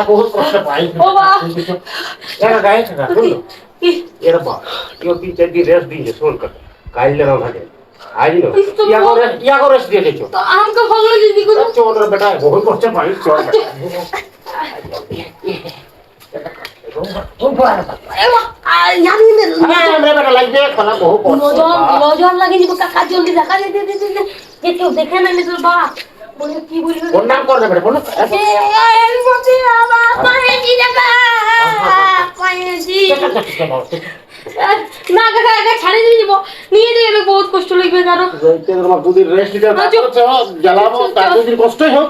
बहुत कष्ट पाई रेस्ट दीजिए छोड़कर काल लेना থাকে आज लो या को रेस्ट दिए तो हमको भगलो दीदी को चोर बेटा बहुत कष्ट पाई चोर দেখে না তোর বাপ বলে কি বলবি কোন নাম করবে বেটা বলো না কাকা কাকা ছাড়ে দিয়ে দিব নিয়ে দিয়ে বহুত কষ্ট লাগবে কারো রেস্ট দিতে জ্বালাবো তার যদি কষ্টই হোক